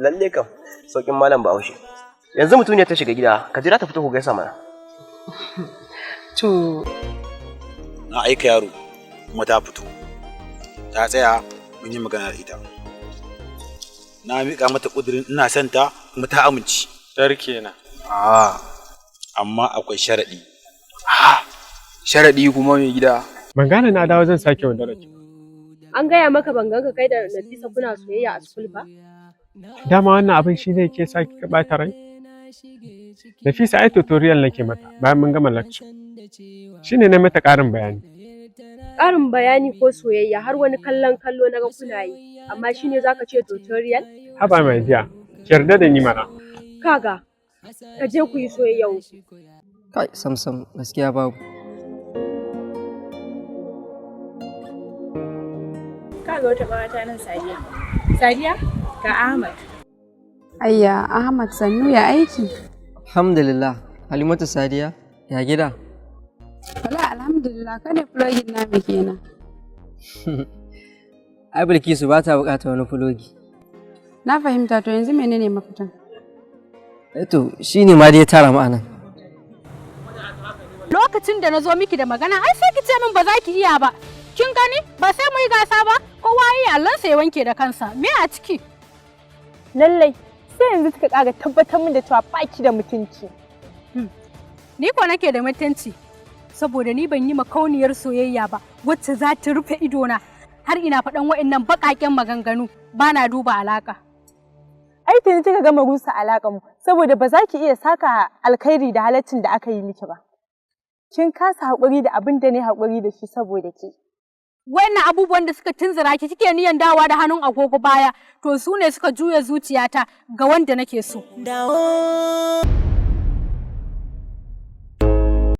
Lalle kam saukin malam Bahaushe. Yanzu mutum ne ta shiga gida, ka jira ta fito ku gaisa mana. To na aika yaro kuma ta fito. Ta tsaya mun yi magana da ita. Na miƙa mata ƙudurin ina son ta kuma ta amince. Kenan. Amma akwai sharaɗi. Sharaɗi kuma mai gida. ban gane na dawo zan sake wanda rake. An gaya maka ban ganka kai da Nafisa kuna soyayya a school ba? Dama wannan abin shi ne ke saki ka ɓata rai? Nafisa ai tutorial nake mata bayan mun gama lecture. Shi ne na mata ƙarin bayani. Ƙarin bayani ko soyayya har wani kallon kallo na ga kuna yi, amma shi ne za ka ce tutorial? Haba mai jiya, ki yarda da ni mana. Kaga, ka je ku yi soyayya. Kai samsam gaskiya babu. Kaga wata ƙawata nan Sadiya. Sadiya ga Ahmad. Ayya Ahmad sannu ya aiki? Alhamdulillah. Halimatu Sadiya ya gida? Wala alhamdulillah kane plugin namu kenan. Ai Bilkisu ba ta buƙatar wani fulogi. Na fahimta, to yanzu menene mafitan? To shine ma dai ya tara mu anan. Lokacin da na zo miki da magana ai sai ki ce min ba za ki iya ba. Kin gani ba sai mu yi gasa ba, kowa yi Allahnsa ya wanke da kansa. Me a ciki? Lallai sai yanzu kika kaga tabbatar min da cewa baki da mutunci. Ni ko nake da mutunci saboda ni ban yi makauniyar soyayya ba wacce za ta rufe idona har ina faɗan waɗannan baƙaƙen maganganu ba na duba alaka. Ai tuni kika gama rusa alaƙar mu saboda ba za ki iya saka alkhairi da halaccin da aka yi miki ba. Kin kasa haƙuri da abin da ne haƙuri da shi saboda ke. Wannan abubuwan da suka tunzura ki kike niyan dawa da hannun agogo baya to su ne suka juya zuciyata ga wanda nake so.